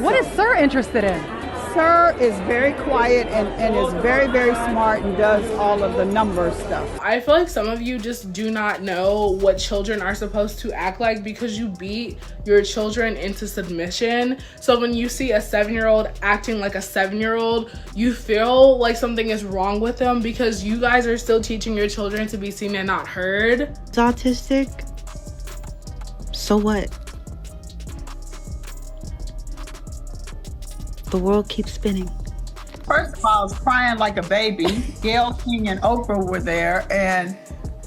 What is Sir interested in? Sir is very quiet and is very, very smart and does all of the number stuff. I feel like some of you just do not know what children are supposed to act like because you beat your children into submission. So when you see a 7-year-old acting like a 7-year-old, you feel like something is wrong with them because you guys are still teaching your children to be seen and not heard. It's autistic. So what? The world keeps spinning. First of all, I was crying like a baby. Gail King and Oprah were there, and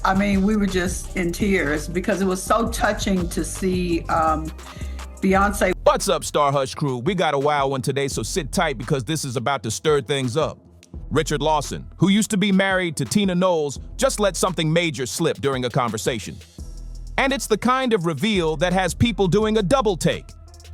I mean, we were just in tears because it was so touching to see Beyonce. What's up, StarHush crew? We got a wild one today, so sit tight because this is about to stir things up. Richard Lawson, who used to be married to Tina Knowles, just let something major slip during a conversation. And it's the kind of reveal that has people doing a double take.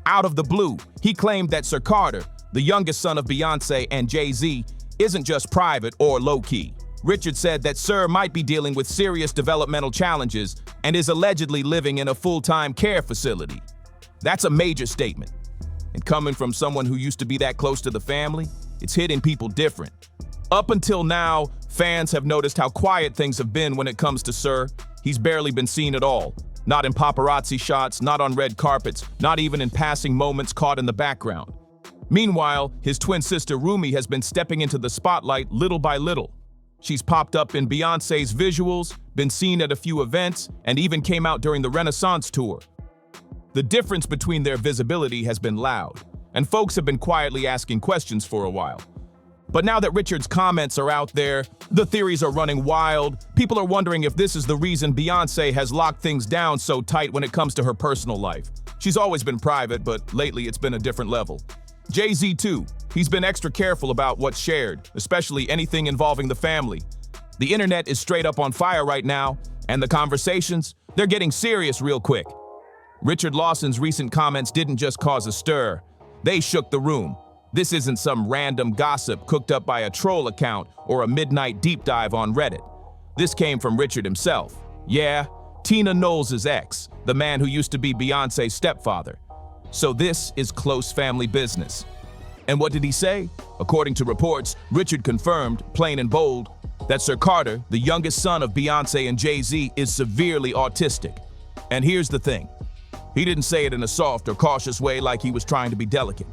Out of the blue, he claimed that Sir Carter, the youngest son of Beyonce and Jay-Z, isn't just private or low-key. Richard said that Sir might be dealing with serious developmental challenges and is allegedly living in a full-time care facility. That's a major statement. And coming from someone who used to be that close to the family, it's hitting people different. Up until now, fans have noticed how quiet things have been when it comes to Sir. He's barely been seen at all. Not in paparazzi shots, not on red carpets, not even in passing moments caught in the background. Meanwhile, his twin sister Rumi has been stepping into the spotlight little by little. She's popped up in Beyonce's visuals, been seen at a few events, and even came out during the Renaissance tour. The difference between their visibility has been loud, and folks have been quietly asking questions for a while. But now that Richard's comments are out there, the theories are running wild. People are wondering if this is the reason Beyonce has locked things down so tight when it comes to her personal life. She's always been private, but lately it's been a different level. Jay-Z too. He's been extra careful about what's shared, especially anything involving the family. The internet is straight up on fire right now, and the conversations, they're getting serious real quick. Richard Lawson's recent comments didn't just cause a stir. They shook the room. This isn't some random gossip cooked up by a troll account or a midnight deep dive on Reddit. This came from Richard himself. Yeah, Tina Knowles' ex, the man who used to be Beyonce's stepfather. So this is close family business. And what did he say? According to reports, Richard confirmed, plain and bold, that Sir Carter, the youngest son of Beyonce and Jay-Z, is severely autistic. And here's the thing. He didn't say it in a soft or cautious way like he was trying to be delicate.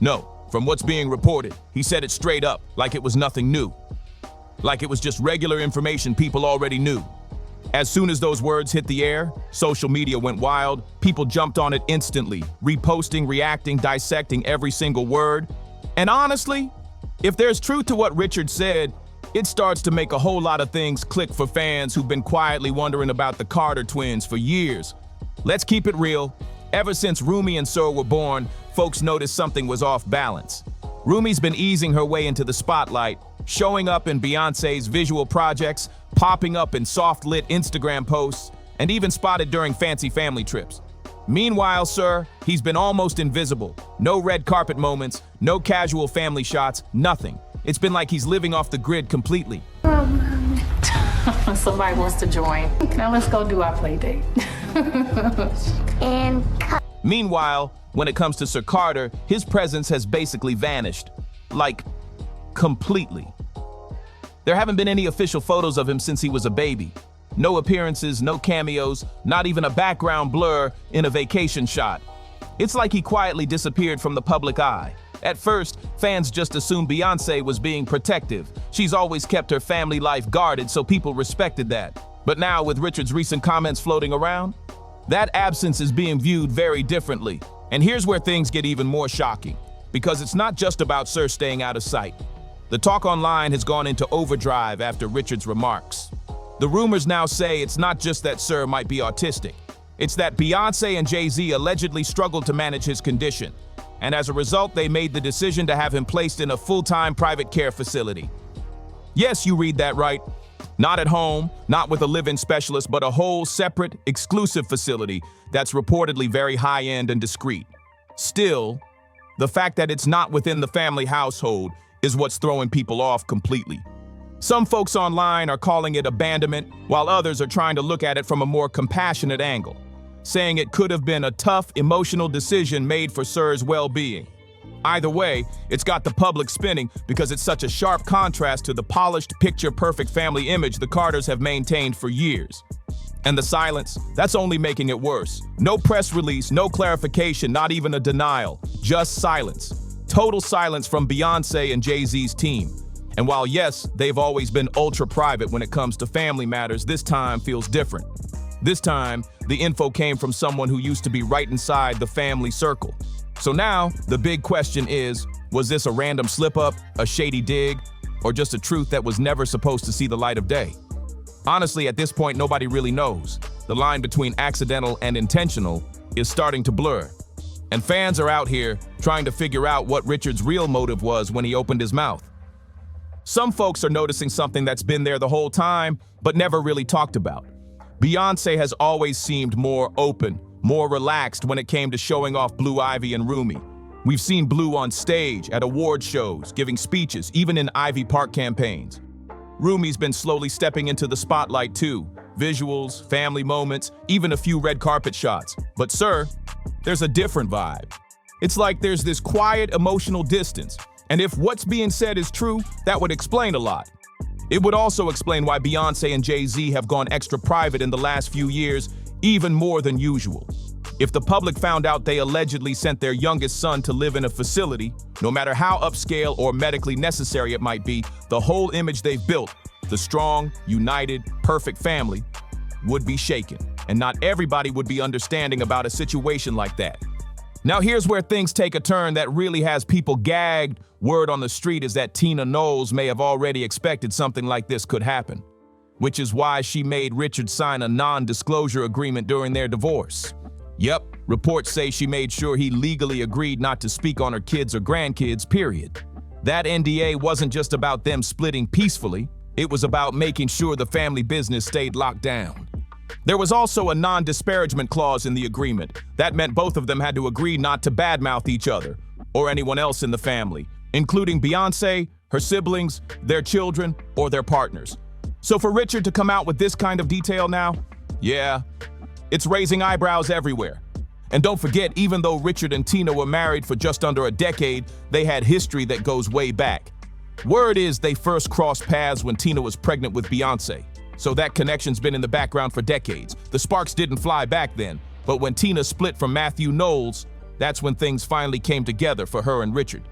No, from what's being reported, he said it straight up, like it was nothing new. Like it was just regular information people already knew. As soon as those words hit the air, social media went wild. People jumped on it instantly, reposting, reacting, dissecting every single word. And honestly, if there's truth to what Richard said, it starts to make a whole lot of things click for fans who've been quietly wondering about the Carter twins for years. Let's keep it real. Ever since Rumi and Sir were born, folks noticed something was off balance. Rumi's been easing her way into the spotlight, showing up in Beyonce's visual projects, popping up in soft-lit Instagram posts, and even spotted during fancy family trips. Meanwhile, Sir, he's been almost invisible. No red carpet moments, no casual family shots, nothing. It's been like he's living off the grid completely. Somebody wants to join. Now let's go do our play date. And cut. Meanwhile, when it comes to Sir Carter, his presence has basically vanished. Like, completely. There haven't been any official photos of him since he was a baby. No appearances, no cameos, not even a background blur in a vacation shot. It's like he quietly disappeared from the public eye. At first, fans just assumed Beyonce was being protective. She's always kept her family life guarded, so people respected that. But now, with Richard's recent comments floating around, that absence is being viewed very differently. And here's where things get even more shocking, because it's not just about Sir staying out of sight. The talk online has gone into overdrive after Richard's remarks. The rumors now say it's not just that Sir might be autistic. It's that Beyonce and Jay-Z allegedly struggled to manage his condition. And as a result, they made the decision to have him placed in a full-time private care facility. Yes, you read that right. Not at home, not with a live-in specialist, but a whole separate, exclusive facility that's reportedly very high-end and discreet. Still, the fact that it's not within the family household is what's throwing people off completely. Some folks online are calling it abandonment, while others are trying to look at it from a more compassionate angle, saying it could have been a tough, emotional decision made for Sir's well-being. Either way, it's got the public spinning because it's such a sharp contrast to the polished, picture-perfect family image the Carters have maintained for years. And the silence, that's only making it worse. No press release, no clarification, not even a denial. Just silence. Total silence from Beyonce and Jay-Z's team. And while yes, they've always been ultra-private when it comes to family matters, this time feels different. This time, the info came from someone who used to be right inside the family circle. So now, the big question is, was this a random slip-up, a shady dig, or just a truth that was never supposed to see the light of day? Honestly, at this point, nobody really knows. The line between accidental and intentional is starting to blur. And fans are out here trying to figure out what Richard's real motive was when he opened his mouth. Some folks are noticing something that's been there the whole time, but never really talked about. Beyonce has always seemed more open, more relaxed when it came to showing off Blue Ivy and Rumi. We've seen Blue on stage, at award shows, giving speeches, even in Ivy Park campaigns. Rumi's been slowly stepping into the spotlight too. Visuals, family moments, even a few red carpet shots. But sir, there's a different vibe. It's like there's this quiet, emotional distance. And if what's being said is true, that would explain a lot. It would also explain why Beyonce and Jay-Z have gone extra private in the last few years, even more than usual. If the public found out they allegedly sent their youngest son to live in a facility, no matter how upscale or medically necessary it might be, the whole image they've built, the strong, united, perfect family, would be shaken. And not everybody would be understanding about a situation like that. Now here's where things take a turn that really has people gagged. Word on the street is that Tina Knowles may have already expected something like this could happen, which is why she made Richard sign a non-disclosure agreement during their divorce. Yep, reports say she made sure he legally agreed not to speak on her kids or grandkids, period. That NDA wasn't just about them splitting peacefully, it was about making sure the family business stayed locked down. There was also a non-disparagement clause in the agreement. That meant both of them had to agree not to badmouth each other, or anyone else in the family, including Beyonce, her siblings, their children, or their partners. So for Richard to come out with this kind of detail now, yeah, it's raising eyebrows everywhere. And don't forget, even though Richard and Tina were married for just under a decade, they had history that goes way back. Word is they first crossed paths when Tina was pregnant with Beyonce. So that connection's been in the background for decades. The sparks didn't fly back then, but when Tina split from Matthew Knowles, that's when things finally came together for her and Richard.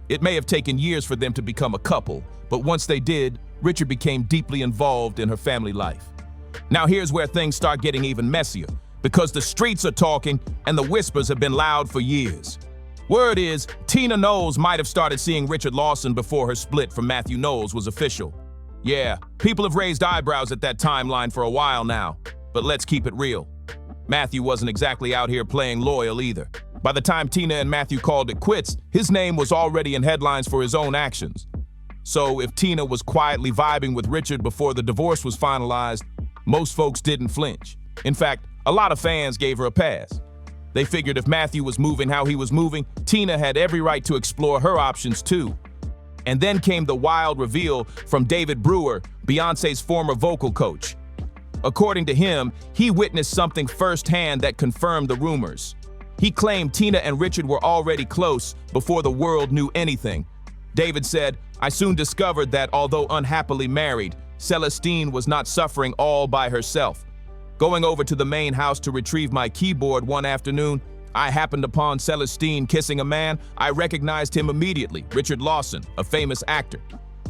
It may have taken years for them to become a couple, but once they did, Richard became deeply involved in her family life. Now here's where things start getting even messier, because the streets are talking and the whispers have been loud for years. Word is, Tina Knowles might have started seeing Richard Lawson before her split from Matthew Knowles was official. Yeah, people have raised eyebrows at that timeline for a while now, but let's keep it real. Matthew wasn't exactly out here playing loyal either. By the time Tina and Matthew called it quits, his name was already in headlines for his own actions. So if Tina was quietly vibing with Richard before the divorce was finalized, most folks didn't flinch. In fact, a lot of fans gave her a pass. They figured if Matthew was moving how he was moving, Tina had every right to explore her options too. And then came the wild reveal from David Brewer, Beyonce's former vocal coach. According to him, he witnessed something firsthand that confirmed the rumors. He claimed Tina and Richard were already close before the world knew anything. David said, "I soon discovered that although unhappily married, Celestine was not suffering all by herself. Going over to the main house to retrieve my keyboard one afternoon, I happened upon Celestine kissing a man. I recognized him immediately, Richard Lawson, a famous actor."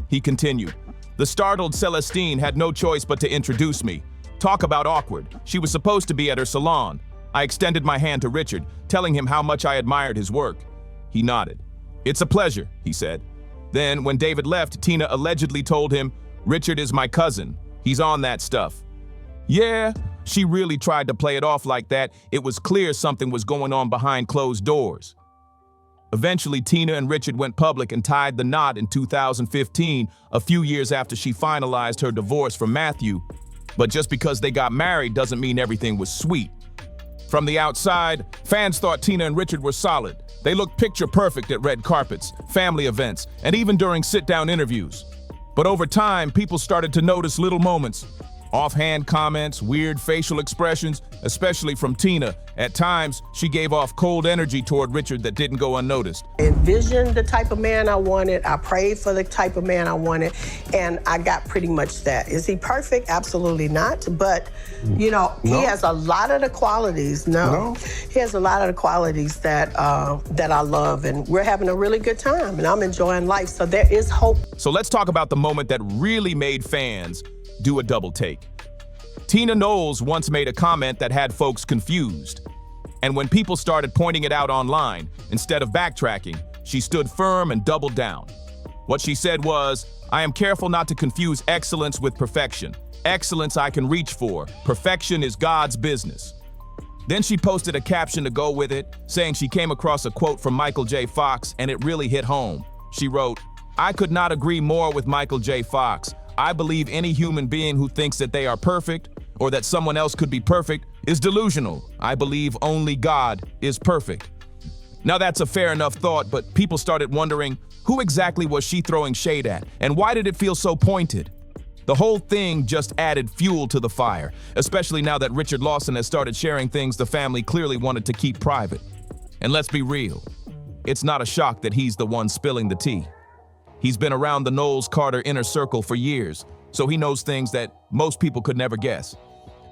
He continued, "The startled Celestine had no choice but to introduce me. Talk about awkward. She was supposed to be at her salon. I extended my hand to Richard, telling him how much I admired his work. He nodded. 'It's a pleasure,' he said. Then, when David left, Tina allegedly told him, 'Richard is my cousin. He's on that stuff.' Yeah, she really tried to play it off like that. It was clear something was going on behind closed doors. Eventually, Tina and Richard went public and tied the knot in 2015, a few years after she finalized her divorce from Matthew. But just because they got married doesn't mean everything was sweet. From the outside, fans thought Tina and Richard were solid. They looked picture perfect at red carpets, family events, and even during sit-down interviews. But over time, people started to notice little moments. Offhand comments, weird facial expressions, especially from Tina. At times, she gave off cold energy toward Richard that didn't go unnoticed. I envisioned the type of man I wanted. I prayed for the type of man I wanted, and I got pretty much that. Is he perfect? Absolutely not. But, you know, he has a lot of the qualities. No. He has a lot of the qualities that I love, and we're having a really good time, and I'm enjoying life. So there is hope. So let's talk about the moment that really made fans do a double take. Tina Knowles once made a comment that had folks confused. And when people started pointing it out online, instead of backtracking, she stood firm and doubled down. What she said was, "I am careful not to confuse excellence with perfection. Excellence I can reach for. Perfection is God's business." Then she posted a caption to go with it, saying she came across a quote from Michael J. Fox, and it really hit home. She wrote, "I could not agree more with Michael J. Fox. I believe any human being who thinks that they are perfect or that someone else could be perfect is delusional. I believe only God is perfect." Now that's a fair enough thought, but people started wondering, who exactly was she throwing shade at, and why did it feel so pointed? The whole thing just added fuel to the fire, especially now that Richard Lawson has started sharing things the family clearly wanted to keep private. And let's be real, it's not a shock that he's the one spilling the tea. He's been around the Knowles-Carter inner circle for years, so he knows things that most people could never guess.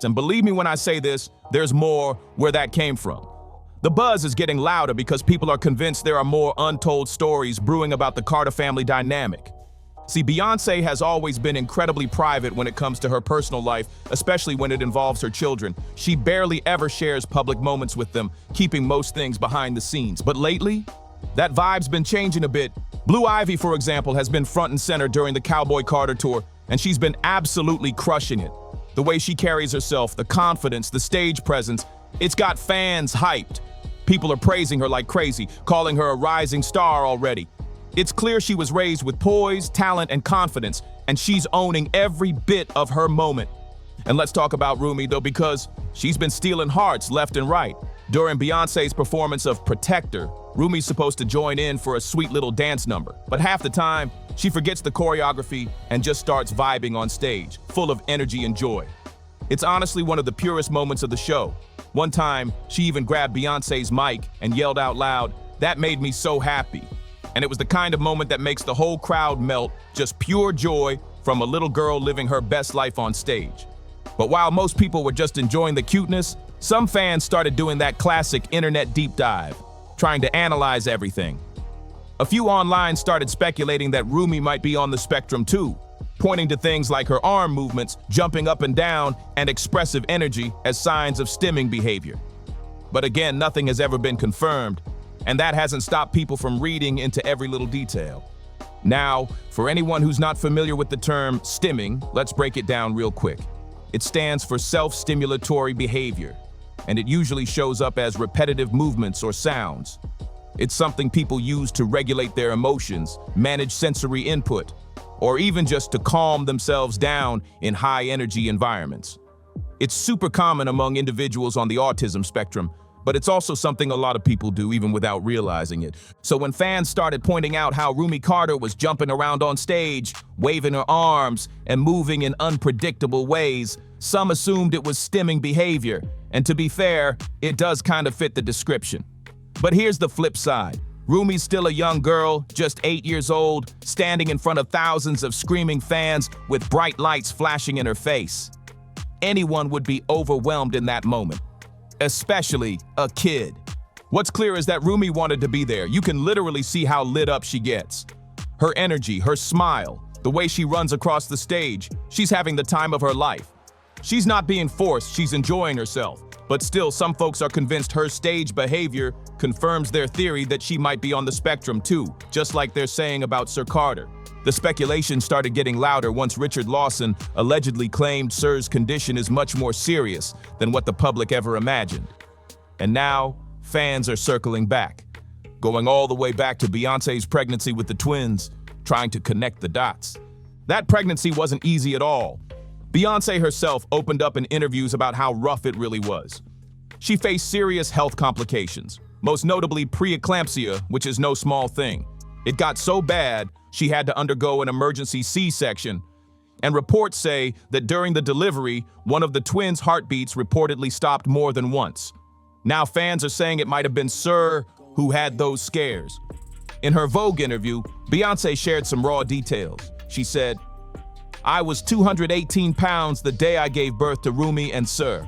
And believe me when I say this, there's more where that came from. The buzz is getting louder because people are convinced there are more untold stories brewing about the Carter family dynamic. See, Beyonce has always been incredibly private when it comes to her personal life, especially when it involves her children. She barely ever shares public moments with them, keeping most things behind the scenes. But lately, that vibe's been changing a bit. Blue Ivy, for example, has been front and center during the Cowboy Carter tour, and she's been absolutely crushing it. The way she carries herself, the confidence, the stage presence, it's got fans hyped. People are praising her like crazy, calling her a rising star already. It's clear she was raised with poise, talent, and confidence, and she's owning every bit of her moment. And let's talk about Rumi, though, because she's been stealing hearts left and right. During Beyonce's performance of Protector, Rumi's supposed to join in for a sweet little dance number, but half the time, she forgets the choreography and just starts vibing on stage, full of energy and joy. It's honestly one of the purest moments of the show. One time, she even grabbed Beyonce's mic and yelled out loud, "That made me so happy." And it was the kind of moment that makes the whole crowd melt, just pure joy from a little girl living her best life on stage. But while most people were just enjoying the cuteness, some fans started doing that classic internet deep dive, trying to analyze everything. A few online started speculating that Rumi might be on the spectrum too, pointing to things like her arm movements, jumping up and down, and expressive energy as signs of stimming behavior. But again, nothing has ever been confirmed, and that hasn't stopped people from reading into every little detail. Now, for anyone who's not familiar with the term stimming, let's break it down real quick. It stands for self-stimulatory behavior, and it usually shows up as repetitive movements or sounds. It's something people use to regulate their emotions, manage sensory input, or even just to calm themselves down in high-energy environments. It's super common among individuals on the autism spectrum, but it's also something a lot of people do even without realizing it. So when fans started pointing out how Rumi Carter was jumping around on stage, waving her arms, and moving in unpredictable ways, some assumed it was stimming behavior. And to be fair, it does kind of fit the description. But here's the flip side. Rumi's still a young girl, just 8 years old, standing in front of thousands of screaming fans with bright lights flashing in her face. Anyone would be overwhelmed in that moment, especially a kid. What's clear is that Rumi wanted to be there. You can literally see how lit up she gets. Her energy, her smile, the way she runs across the stage, she's having the time of her life. She's not being forced, she's enjoying herself. But still, some folks are convinced her stage behavior confirms their theory that she might be on the spectrum too, just like they're saying about Sir Carter. The speculation started getting louder once Richard Lawson allegedly claimed Sir's condition is much more serious than what the public ever imagined. And now, fans are circling back, going all the way back to Beyonce's pregnancy with the twins, trying to connect the dots. That pregnancy wasn't easy at all. Beyonce herself opened up in interviews about how rough it really was. She faced serious health complications, most notably preeclampsia, which is no small thing. It got so bad, she had to undergo an emergency C-section. And reports say that during the delivery, one of the twins' heartbeats reportedly stopped more than once. Now fans are saying it might have been Sir who had those scares. In her Vogue interview, Beyonce shared some raw details. She said, "I was 218 pounds the day I gave birth to Rumi and Sir.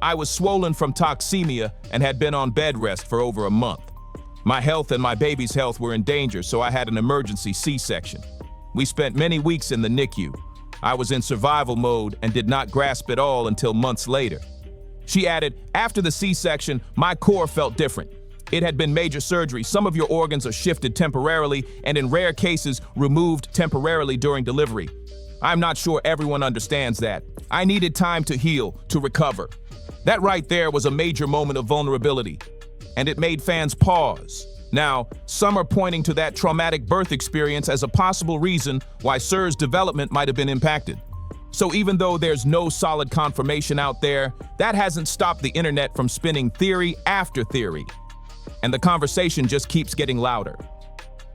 I was swollen from toxemia and had been on bed rest for over a month. My health and my baby's health were in danger, so I had an emergency C-section. We spent many weeks in the NICU. I was in survival mode and did not grasp it all until months later." She added, "After the C-section, my core felt different. It had been major surgery. Some of your organs are shifted temporarily and in rare cases removed temporarily during delivery. I'm not sure everyone understands that. I needed time to heal, to recover." That right there was a major moment of vulnerability, and it made fans pause. Now, some are pointing to that traumatic birth experience as a possible reason why Sir's development might have been impacted. So even though there's no solid confirmation out there, that hasn't stopped the internet from spinning theory after theory. And the conversation just keeps getting louder.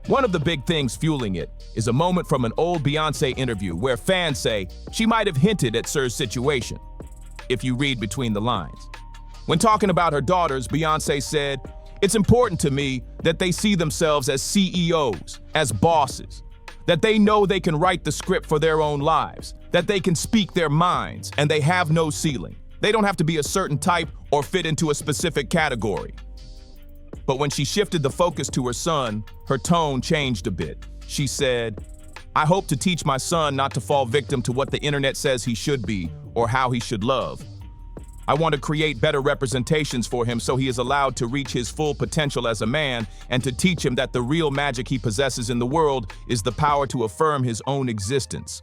One of the big things fueling it is a moment from an old Beyonce interview where fans say she might have hinted at Sir's situation, if you read between the lines. When talking about her daughters, Beyonce said, "It's important to me that they see themselves as CEOs, as bosses, that they know they can write the script for their own lives, that they can speak their minds, and they have no ceiling. They don't have to be a certain type or fit into a specific category." But when she shifted the focus to her son, her tone changed a bit. She said, "I hope to teach my son not to fall victim to what the internet says he should be or how he should love. I want to create better representations for him so he is allowed to reach his full potential as a man and to teach him that the real magic he possesses in the world is the power to affirm his own existence."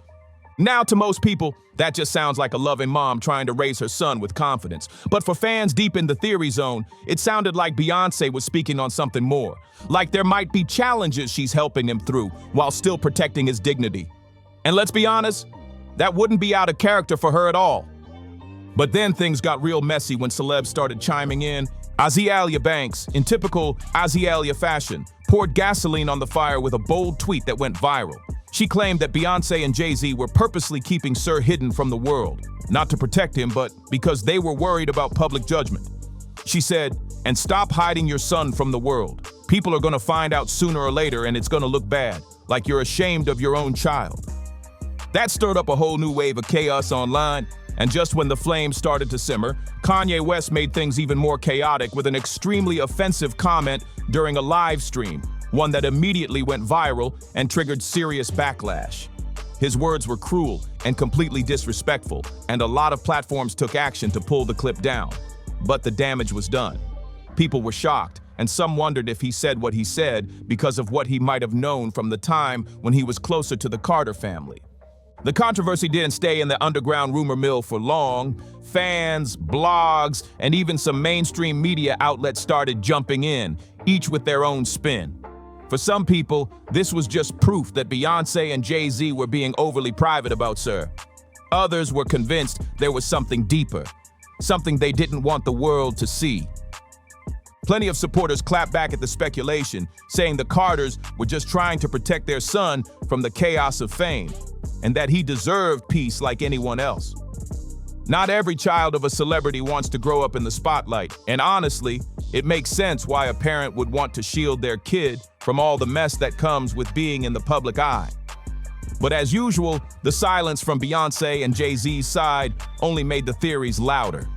Now, to most people, that just sounds like a loving mom trying to raise her son with confidence. But for fans deep in the theory zone, it sounded like Beyonce was speaking on something more. Like there might be challenges she's helping him through while still protecting his dignity. And let's be honest, that wouldn't be out of character for her at all. But then things got real messy when celebs started chiming in. Azealia Banks, in typical Azealia fashion, poured gasoline on the fire with a bold tweet that went viral. She claimed that Beyonce and Jay-Z were purposely keeping Sir hidden from the world, not to protect him, but because they were worried about public judgment. She said, "And stop hiding your son from the world. People are gonna find out sooner or later and it's gonna look bad, like you're ashamed of your own child." That stirred up a whole new wave of chaos online, and just when the flames started to simmer, Kanye West made things even more chaotic with an extremely offensive comment during a live stream, one that immediately went viral and triggered serious backlash. His words were cruel and completely disrespectful, and a lot of platforms took action to pull the clip down. But the damage was done. People were shocked, and some wondered if he said what he said because of what he might have known from the time when he was closer to the Carter family. The controversy didn't stay in the underground rumor mill for long. Fans, blogs, and even some mainstream media outlets started jumping in, each with their own spin. For some people, this was just proof that Beyonce and Jay-Z were being overly private about Sir. Others were convinced there was something deeper, something they didn't want the world to see. Plenty of supporters clapped back at the speculation, saying the Carters were just trying to protect their son from the chaos of fame, and that he deserved peace like anyone else. Not every child of a celebrity wants to grow up in the spotlight, and honestly, it makes sense why a parent would want to shield their kid from all the mess that comes with being in the public eye. But as usual, the silence from Beyonce and Jay-Z's side only made the theories louder.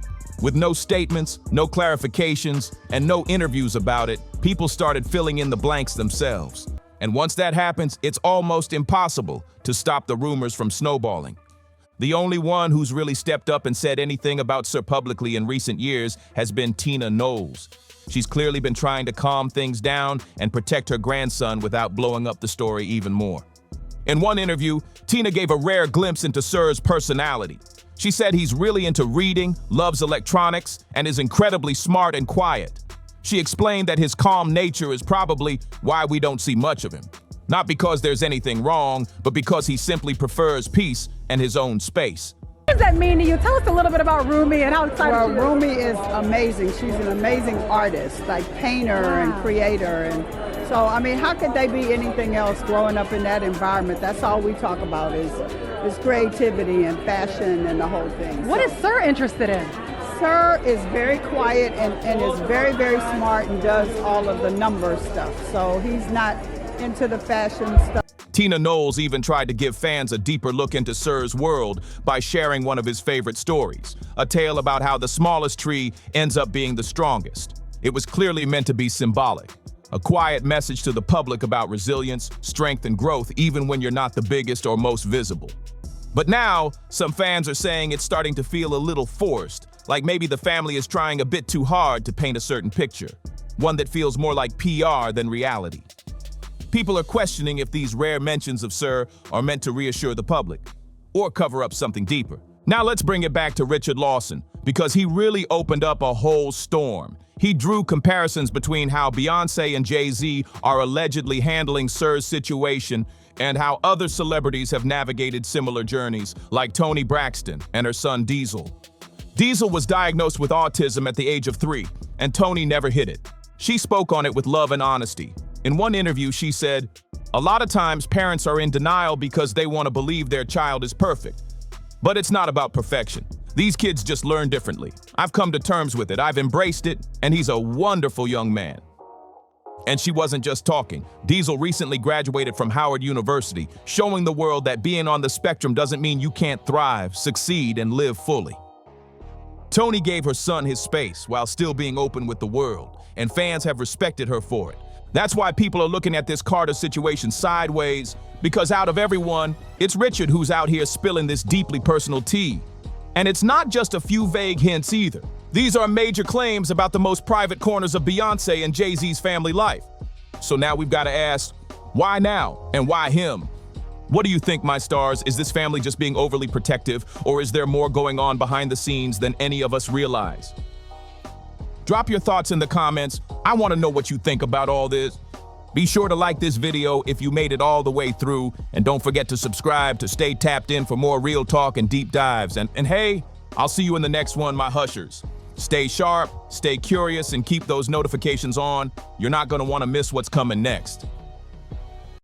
With no statements, no clarifications, and no interviews about it, people started filling in the blanks themselves. And once that happens, it's almost impossible to stop the rumors from snowballing. The only one who's really stepped up and said anything about Sir publicly in recent years has been Tina Knowles. She's clearly been trying to calm things down and protect her grandson without blowing up the story even more. In one interview, Tina gave a rare glimpse into Sir's personality. She said he's really into reading, loves electronics, and is incredibly smart and quiet. She explained that his calm nature is probably why we don't see much of him. Not because there's anything wrong, but because he simply prefers peace and his own space. What does that mean to you? Tell us a little bit about Rumi and how excited Well, you are. Rumi is amazing. She's an amazing artist, like painter and creator. And so, I mean, how could they be anything else growing up in that environment? That's all we talk about is his creativity and fashion and the whole thing. What is Sir interested in? Sir is very quiet and is very, very smart and does all of the number stuff. So he's not into the fashion stuff. Tina Knowles even tried to give fans a deeper look into Sir's world by sharing one of his favorite stories, a tale about how the smallest tree ends up being the strongest. It was clearly meant to be symbolic, a quiet message to the public about resilience, strength, and growth even when you're not the biggest or most visible. But now, some fans are saying it's starting to feel a little forced, like maybe the family is trying a bit too hard to paint a certain picture, one that feels more like PR than reality. People are questioning if these rare mentions of Sir are meant to reassure the public or cover up something deeper. Now let's bring it back to Richard Lawson, because he really opened up a whole storm. He drew comparisons between how Beyonce and Jay-Z are allegedly handling Sir's situation and how other celebrities have navigated similar journeys, like Toni Braxton and her son Diesel. Diesel was diagnosed with autism at the age of 3, and Toni never hid it. She spoke on it with love and honesty. In one interview, she said, "A lot of times parents are in denial because they want to believe their child is perfect. But it's not about perfection. These kids just learn differently. I've come to terms with it. I've embraced it, and he's a wonderful young man." And she wasn't just talking. Diesel recently graduated from Howard University, showing the world that being on the spectrum doesn't mean you can't thrive, succeed, and live fully. Toni gave her son his space while still being open with the world, and fans have respected her for it. That's why people are looking at this Carter situation sideways, because out of everyone, it's Richard who's out here spilling this deeply personal tea. And it's not just a few vague hints either. These are major claims about the most private corners of Beyonce and Jay-Z's family life. So now we've got to ask, why now and why him? What do you think, my stars? Is this family just being overly protective, or is there more going on behind the scenes than any of us realize? Drop your thoughts in the comments. I want to know what you think about all this. Be sure to like this video if you made it all the way through, and don't forget to subscribe to stay tapped in for more real talk and deep dives. And hey, I'll see you in the next one, my hushers. Stay sharp, stay curious, and keep those notifications on. You're not going to want to miss what's coming next.